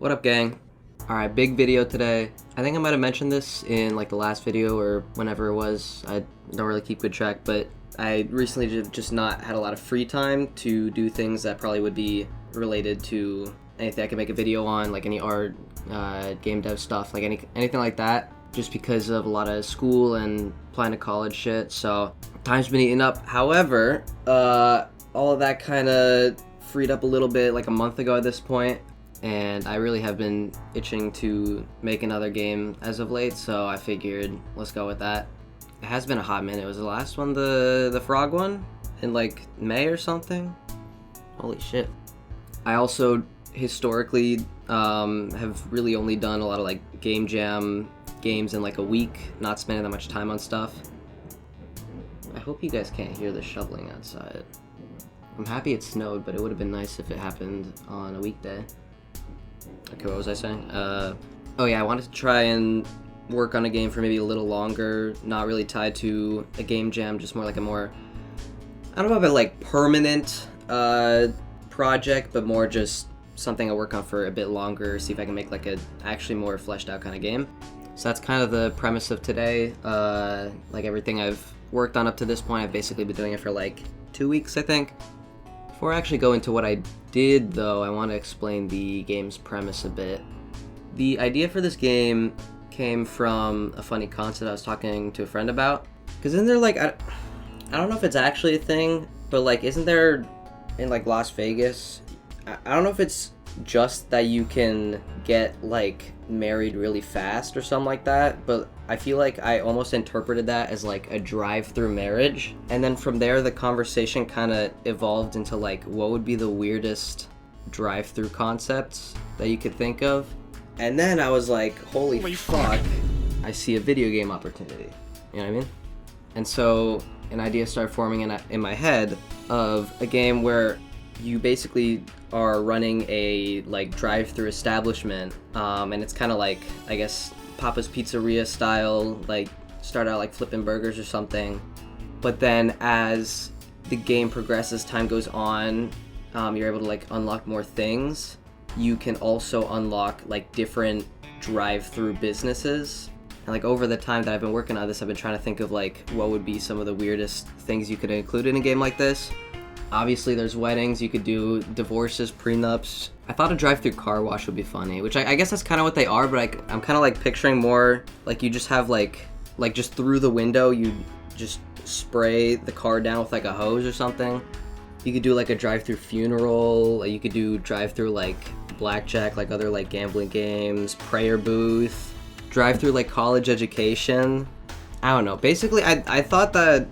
What up, gang? Alright, big video today. I think I might have mentioned this in like the last video or whenever it was. I don't really keep good track, but I recently just not had a lot of free time to do things that probably would be related to anything I could make a video on, like any art, game dev stuff, like anything like that, just because of a lot of school and applying to college shit. So time's been eating up. However, all of that kind of freed up a little bit like a month ago at this point, and I really have been itching to make another game as of late, so I figured let's go with that. It has been a hot minute. Was the last one the frog one in like May or something? Holy shit. I also historically have really only done a lot of like game jam games in like a week, not spending that much time on stuff. I hope you guys can't hear the shoveling outside. I'm happy it snowed, but it would have been nice if it happened on a weekday. Okay, what was I saying? Oh yeah, I wanted to try and work on a game for maybe a little longer, not really tied to a game jam, just more like a more, I don't know about like permanent project, but more just something I work on for a bit longer, see if I can make like a actually more fleshed out kind of game. So that's kind of the premise of today. Like everything I've worked on up to this point, I've basically been doing it for like 2 weeks, I think. Before I actually go into what I did, though, I want to explain the game's premise a bit. The idea for this game came from a funny concept I was talking to a friend about. Because isn't there like, I don't know if it's actually a thing, but like, isn't there in like Las Vegas, I don't know if it's just that you can get like married really fast or something like that, but I feel like I almost interpreted that as like a drive-through marriage, and then from there the conversation kind of evolved into like what would be the weirdest drive-through concepts that you could think of, and then I was like, holy fuck, I see a video game opportunity, you know what I mean? And so an idea started forming in my head of a game where you basically are running a like drive-through establishment, and it's kind of like, I guess, Papa's Pizzeria style, like start out like flipping burgers or something, but then as the game progresses, time goes on, you're able to like unlock more things. You can also unlock like different drive-through businesses, and like over the time that I've been working on this, I've been trying to think of like what would be some of the weirdest things you could include in a game like this. Obviously, there's weddings, you could do divorces, prenups. I thought a drive-through car wash would be funny, which I guess that's kind of what they are, but I'm kind of like picturing more like you just have like just through the window, you just spray the car down with like a hose or something. You could do like a drive-through funeral, you could do drive-through like blackjack, like other like gambling games, prayer booth, drive-through like college education. I don't know. Basically, I thought that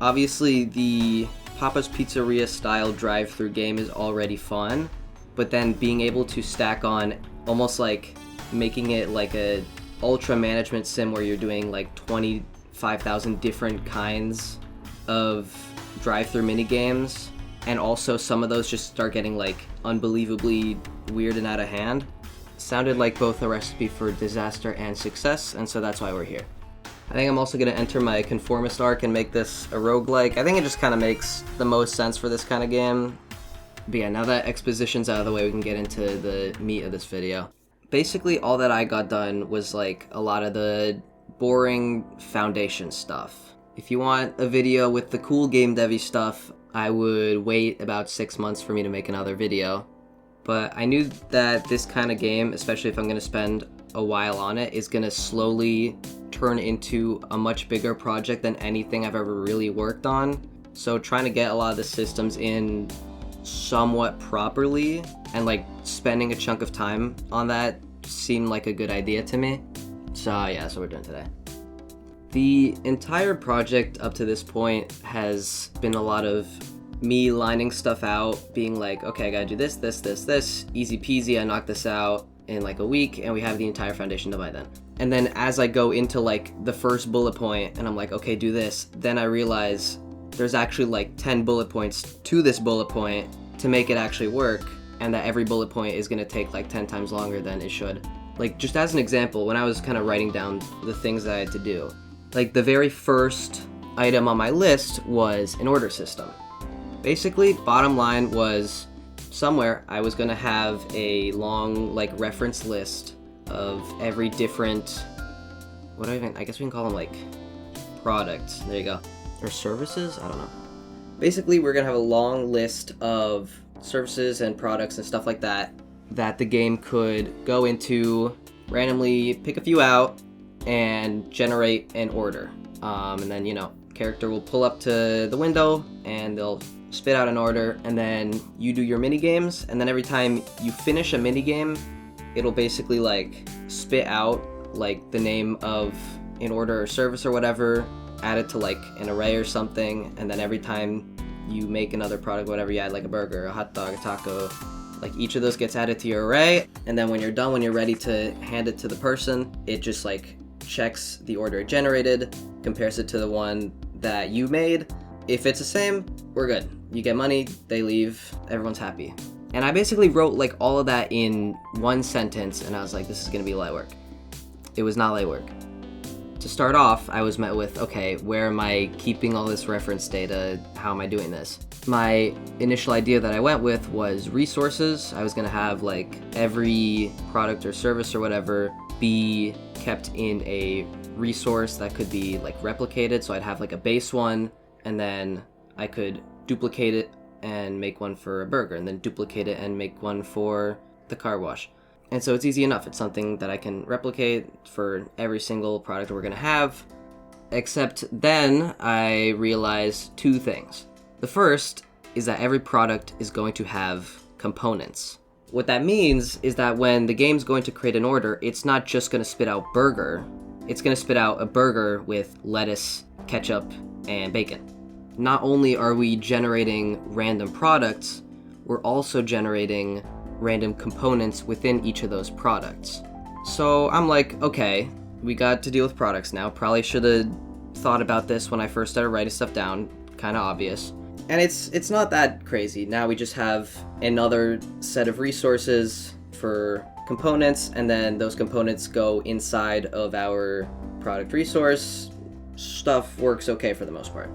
obviously the Papa's Pizzeria style drive-through game is already fun, but then being able to stack on almost like making it like a ultra management sim where you're doing like 25,000 different kinds of drive-through mini games, and also some of those just start getting like unbelievably weird and out of hand, sounded like both a recipe for disaster and success, and so that's why we're here. I think I'm also going to enter my conformist arc and make this a roguelike. I think it just kind of makes the most sense for this kind of game. But yeah, now that exposition's out of the way, we can get into the meat of this video. Basically, all that I got done was like a lot of the boring foundation stuff. If you want a video with the cool game devy stuff, I would wait about 6 months for me to make another video. But I knew that this kind of game, especially if I'm going to spend a while on it, is going to slowly turn into a much bigger project than anything I've ever really worked on. So trying to get a lot of the systems in somewhat properly and like spending a chunk of time on that seemed like a good idea to me. So yeah, that's what we're doing today. The entire project up to this point has been a lot of me lining stuff out, being like, okay, I gotta do this, easy peasy, I knock this out in like a week, and we have the entire foundation done by then. And then as I go into like the first bullet point, and I'm like, okay, do this, then I realize there's actually like 10 bullet points to this bullet point to make it actually work, and that every bullet point is gonna take like 10 times longer than it should. Like, just as an example, when I was kind of writing down the things that I had to do, like the very first item on my list was an order system. Basically, bottom line was somewhere I was gonna have a long like reference list of every different, I guess we can call them like products. There you go. Or services? I don't know. Basically, we're gonna have a long list of services and products and stuff like that the game could go into, randomly pick a few out, and generate an order. And then, character will pull up to the window and they'll spit out an order, and then you do your mini games, and then every time you finish a mini game, it'll basically like spit out like the name of an order or service or whatever, add it to like an array or something, and then every time you make another product, whatever you add, like a burger, a hot dog, a taco, like each of those gets added to your array, and then when you're done, when you're ready to hand it to the person, it just like checks the order it generated, compares it to the one that you made. If it's the same, we're good. You get money, they leave, everyone's happy. And I basically wrote like all of that in one sentence, and I was like, this is gonna be light work. It was not light work. To start off, I was met with, okay, where am I keeping all this reference data? How am I doing this? My initial idea that I went with was resources. I was gonna have like every product or service or whatever be kept in a resource that could be like replicated. So I'd have like a base one, and then I could duplicate it and make one for a burger, and then duplicate it and make one for the car wash. And so it's easy enough. It's something that I can replicate for every single product we're gonna have. Except then I realized two things. The first is that every product is going to have components. What that means is that when the game's going to create an order, it's not just gonna spit out burger. It's gonna spit out a burger with lettuce, ketchup, and bacon. Not only are we generating random products, we're also generating random components within each of those products. So I'm like, okay, we got to deal with products now. Probably should have thought about this when I first started writing stuff down. Kind of obvious. And it's not that crazy. Now we just have another set of resources for components, and then those components go inside of our product resource. Stuff works okay for the most part.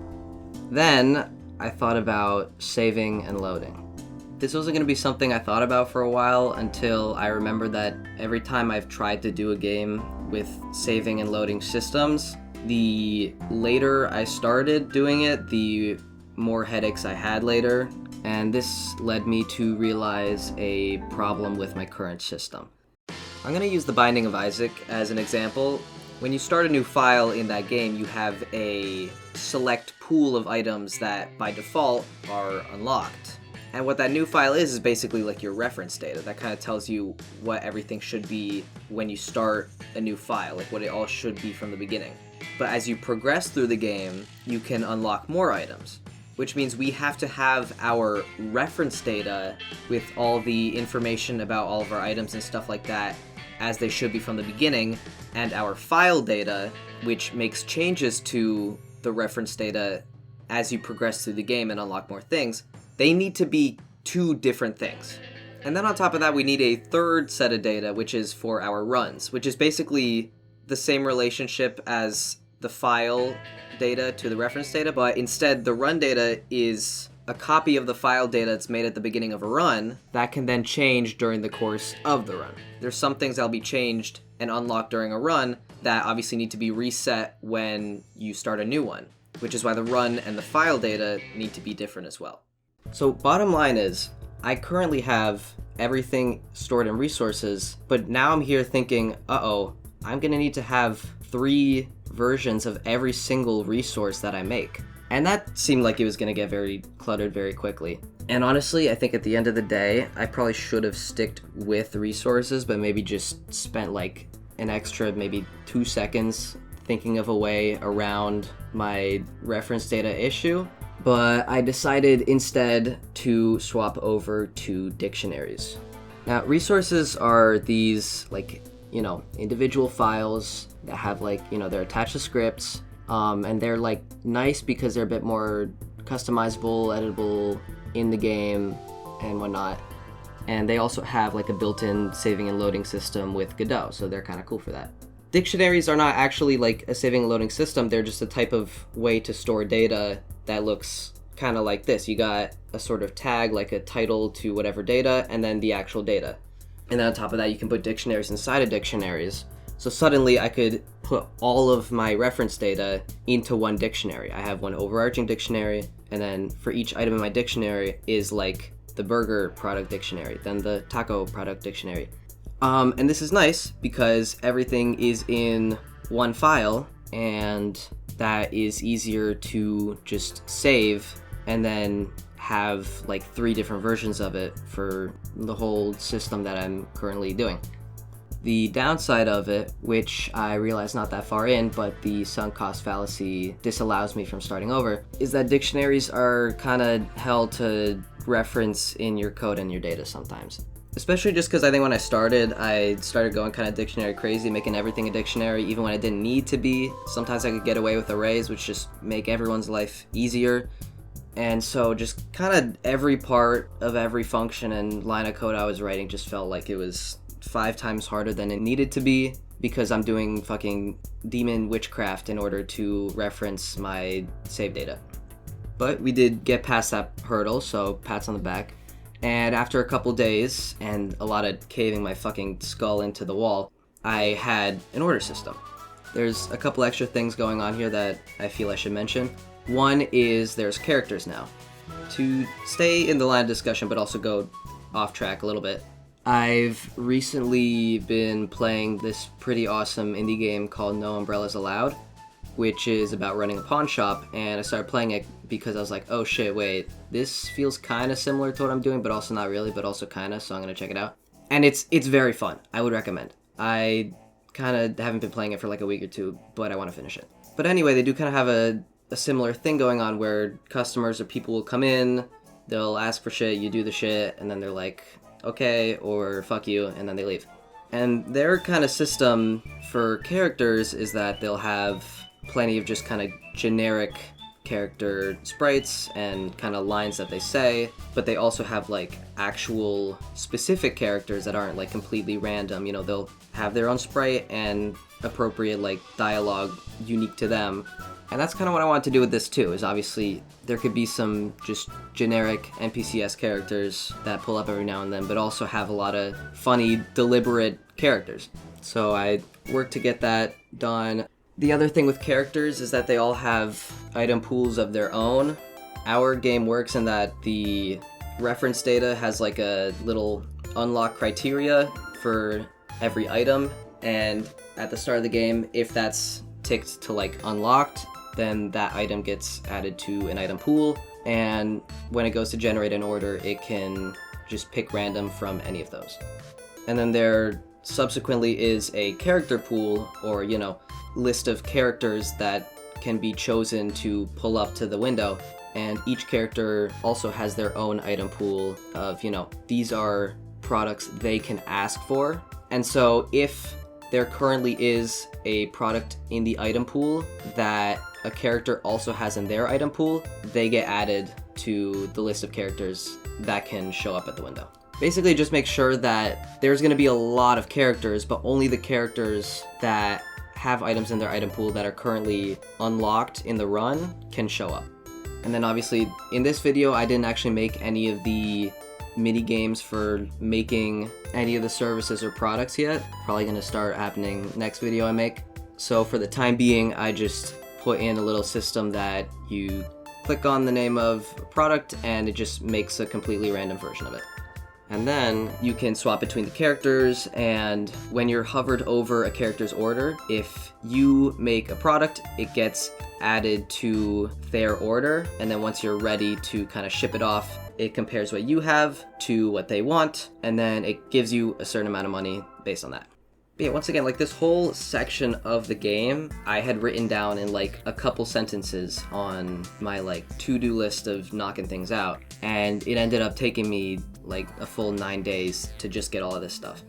Then I thought about saving and loading. This wasn't going to be something I thought about for a while until I remembered that every time I've tried to do a game with saving and loading systems, the later I started doing it, the more headaches I had later, and this led me to realize a problem with my current system. I'm going to use The Binding of Isaac as an example. When you start a new file in that game, you have a select pool of items that by default are unlocked. And what that new file is basically like your reference data. That kind of tells you what everything should be when you start a new file, like what it all should be from the beginning. But as you progress through the game, you can unlock more items, which means we have to have our reference data with all the information about all of our items and stuff like that as they should be from the beginning, and our file data, which makes changes to the reference data as you progress through the game and unlock more things. They need to be two different things. And then on top of that, we need a third set of data, which is for our runs, which is basically the same relationship as the file data to the reference data, but instead the run data is a copy of the file data that's made at the beginning of a run that can then change during the course of the run. There's some things that'll be changed and unlocked during a run that obviously need to be reset when you start a new one, which is why the run and the file data need to be different as well. So bottom line is, I currently have everything stored in resources, but now I'm here thinking, I'm gonna need to have 3 versions of every single resource that I make. And that seemed like it was gonna get very cluttered very quickly. And honestly, I think at the end of the day, I probably should have sticked with resources, but maybe just spent like an extra maybe 2 seconds thinking of a way around my reference data issue. But I decided instead to swap over to dictionaries. Now, resources are these individual files that have they're attached to scripts, and they're nice because they're a bit more customizable, editable in the game and whatnot. And they also have a built-in saving and loading system with Godot, so they're kind of cool for that. Dictionaries are not actually a saving and loading system, they're just a type of way to store data that looks kind of like this. You got a sort of tag, like a title to whatever data, and then the actual data. And then on top of that, you can put dictionaries inside of dictionaries. So suddenly I could put all of my reference data into one dictionary. I have one overarching dictionary, and then for each item in my dictionary is like the burger product dictionary, then the taco product dictionary. And this is nice because everything is in one file, and that is easier to just save and then have like 3 different versions of it for the whole system that I'm currently doing. The downside of it, which I realize not that far in, but the sunk cost fallacy disallows me from starting over, is that dictionaries are kind of hell to reference in your code and your data sometimes. Especially just because I think when I started going kind of dictionary crazy, making everything a dictionary, even when it didn't need to be. Sometimes I could get away with arrays, which just make everyone's life easier. And so just kind of every part of every function and line of code I was writing just felt like it was 5 times harder than it needed to be, because I'm doing fucking demon witchcraft in order to reference my save data. But we did get past that hurdle, so pats on the back. And after a couple days and a lot of caving my fucking skull into the wall, I had an order system. There's a couple extra things going on here that I feel I should mention. One is there's characters now. To stay in the line of discussion but also go off track a little bit, I've recently been playing this pretty awesome indie game called No Umbrellas Allowed, which is about running a pawn shop, and I started playing it because I was like, oh shit, wait, this feels kind of similar to what I'm doing, but also not really, but also kind of, so I'm going to check it out. And it's very fun. I would recommend. I kind of haven't been playing it for like a week or 2, but I want to finish it. But anyway, they do kind of have a similar thing going on where customers or people will come in, they'll ask for shit, you do the shit, and then they're like, okay, or fuck you, and then they leave. And their kind of system for characters is that they'll have plenty of just kind of generic character sprites and kind of lines that they say, but they also have like actual specific characters that aren't like completely random. You know, they'll have their own sprite and appropriate like dialogue unique to them. And that's kind of what I want to do with this too, is obviously there could be some just generic NPCs characters that pull up every now and then, but also have a lot of funny, deliberate characters. So I worked to get that done. The other thing with characters is that they all have item pools of their own. Our game works in that the reference data has like a little unlock criteria for every item, and at the start of the game, if that's ticked to like unlocked, then that item gets added to an item pool, and when it goes to generate an order, it can just pick random from any of those. And then there subsequently is a character pool, or, you know, list of characters that can be chosen to pull up to the window, and each character also has their own item pool of, you know, these are products they can ask for. And so if there currently is a product in the item pool that a character also has in their item pool, they get added to the list of characters that can show up at the window. Basically, just make sure that there's going to be a lot of characters, but only the characters that have items in their item pool that are currently unlocked in the run can show up. And then obviously, in this video, I didn't actually make any of the mini games for making any of the services or products yet. Probably going to start happening next video I make. So for the time being, I just put in a little system that you click on the name of a product and it just makes a completely random version of it. And then you can swap between the characters, and when you're hovered over a character's order, if you make a product, it gets added to their order, and then once you're ready to kind of ship it off, it compares what you have to what they want, and then it gives you a certain amount of money based on that. But yeah, once again, like this whole section of the game, I had written down in like a couple sentences on my like to-do list of knocking things out, and it ended up taking me like a full 9 days to just get all of this stuff.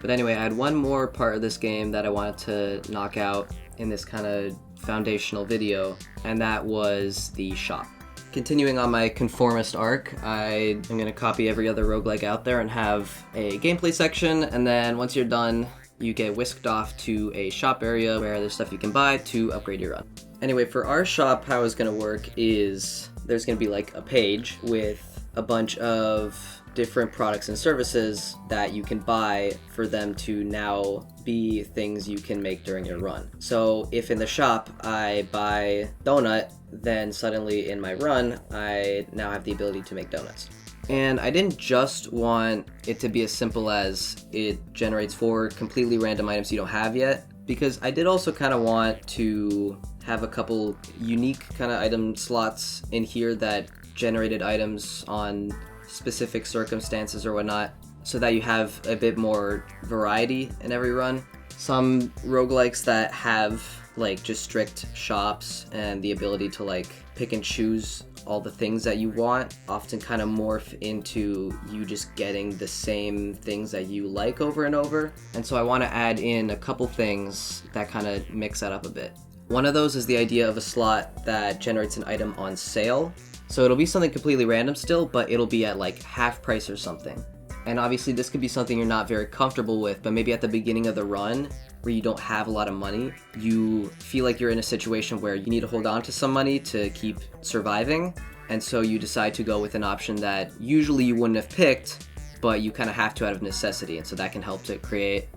But anyway, I had one more part of this game that I wanted to knock out in this kind of foundational video, and that was the shop. Continuing on my conformist arc, I am going to copy every other roguelike out there and have a gameplay section, and then once you're done, you get whisked off to a shop area where there's stuff you can buy to upgrade your run. Anyway, for our shop, how it's going to work is there's going to be like a page with a bunch of different products and services that you can buy for them to now be things you can make during your run. So if in the shop I buy donut, then suddenly in my run I now have the ability to make donuts. And I didn't just want it to be as simple as it generates 4 completely random items you don't have yet, because I did also kind of want to have a couple unique kind of item slots in here that generated items on specific circumstances or whatnot, so that you have a bit more variety in every run. Some roguelikes that have like just strict shops and the ability to like pick and choose all the things that you want often kind of morph into you just getting the same things that you like over and over. And so I want to add in a couple things that kind of mix that up a bit. One of those is the idea of a slot that generates an item on sale. So it'll be something completely random still, but it'll be at like half price or something. And obviously this could be something you're not very comfortable with, but maybe at the beginning of the run where you don't have a lot of money, you feel like you're in a situation where you need to hold on to some money to keep surviving. And so you decide to go with an option that usually you wouldn't have picked, but you kind of have to out of necessity. And so that can help to create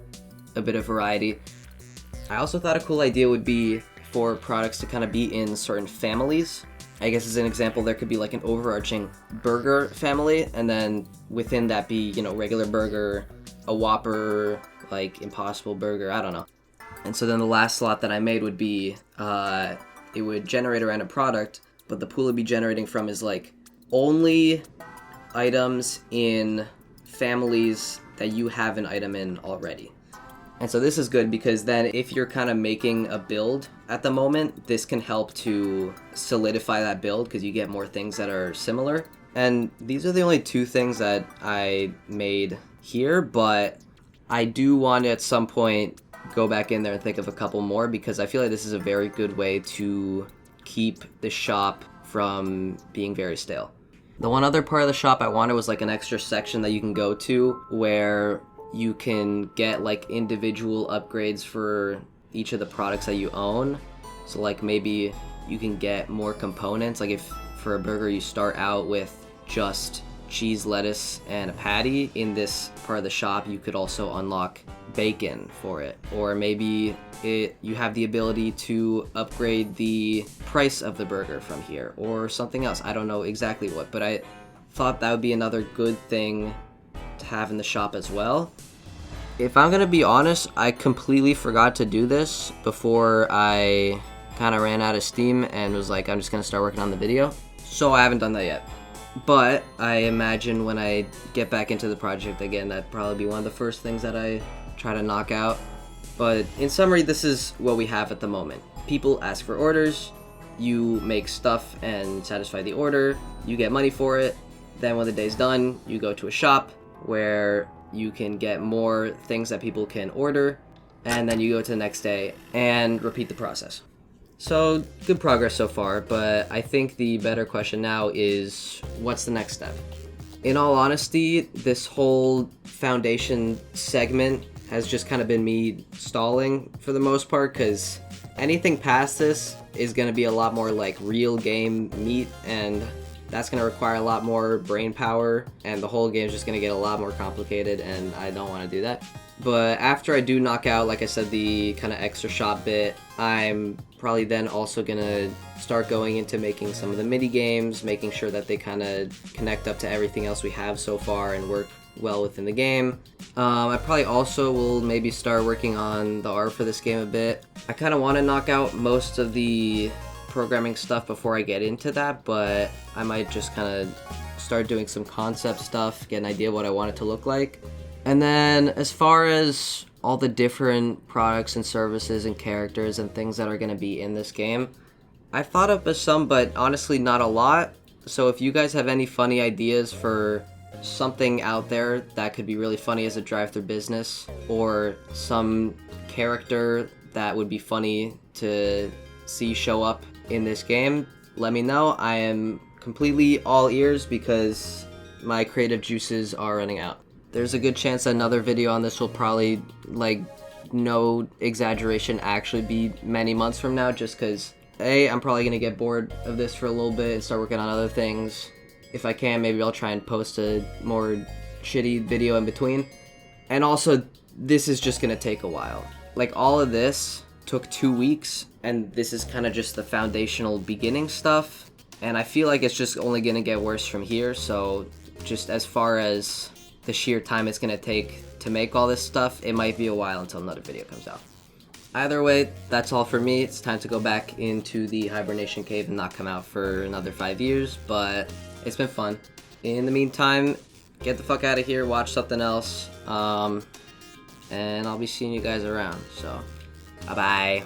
a bit of variety. I also thought a cool idea would be for products to kind of be in certain families. I guess as an example, there could be like an overarching burger family, and then within that be, you know, regular burger, a Whopper, like Impossible Burger, I don't know. And so then the last slot that I made would be, it would generate a random product, but the pool it'd be generating from is like only items in families that you have an item in already. And so this is good because then if you're kind of making a build at the moment, this can help to solidify that build because you get more things that are similar. And these are the only 2 things that I made here, but I do want to at some point go back in there and think of a couple more, because I feel like this is a very good way to keep the shop from being very stale. The one other part of the shop I wanted was like an extra section that you can go to where you can get like individual upgrades for each of the products that you own. So like maybe you can get more components. Like if for a burger you start out with just cheese, lettuce, and a patty, in this part of the shop you could also unlock bacon for it. Or maybe you have the ability to upgrade the price of the burger from here or something else. I don't know exactly what, but I thought that would be another good thing to have in the shop as well. If I'm gonna be honest, I completely forgot to do this before I kind of ran out of steam and was like, I'm just gonna start working on the video. So I haven't done that yet. But I imagine when I get back into the project again, that'd probably be one of the first things that I try to knock out. But in summary, this is what we have at the moment. People ask for orders, you make stuff and satisfy the order, you get money for it. Then when the day's done, you go to a shop where you can get more things that people can order, and then you go to the next day and repeat the process. So good progress so far, but I think the better question now is, what's the next step? In all honesty, this whole foundation segment has just kind of been me stalling for the most part, because anything past this is going to be a lot more like real game meat, and that's going to require a lot more brain power, and the whole game is just going to get a lot more complicated, and I don't want to do that. But after I do knock out, like I said, the kind of extra shop bit, I'm probably then also going to start going into making some of the mini games, making sure that they kind of connect up to everything else we have so far and work well within the game. I probably also will maybe start working on the art for this game a bit. I kind of want to knock out most of the programming stuff before I get into that, but I might just kind of start doing some concept stuff, get an idea what I want it to look like. And then as far as all the different products and services and characters and things that are going to be in this game, I've thought of some, but honestly not a lot. So if you guys have any funny ideas for something out there that could be really funny as a drive-thru business, or some character that would be funny to see show up in this game, let me know. I am completely all ears because my creative juices are running out. There's a good chance that another video on this will probably, like, no exaggeration, actually be many months from now, just because I'm probably gonna get bored of this for a little bit and start working on other things. If I can, maybe I'll try and post a more shitty video in between. And also, this is just gonna take a while. Like, all of this took 2 weeks, and this is kind of just the foundational beginning stuff. And I feel like it's just only gonna get worse from here, so just as far as the sheer time it's gonna take to make all this stuff, it might be a while until another video comes out. Either way, that's all for me. It's time to go back into the hibernation cave and not come out for another 5 years, but it's been fun. In the meantime, get the fuck out of here, watch something else, and I'll be seeing you guys around, so bye-bye.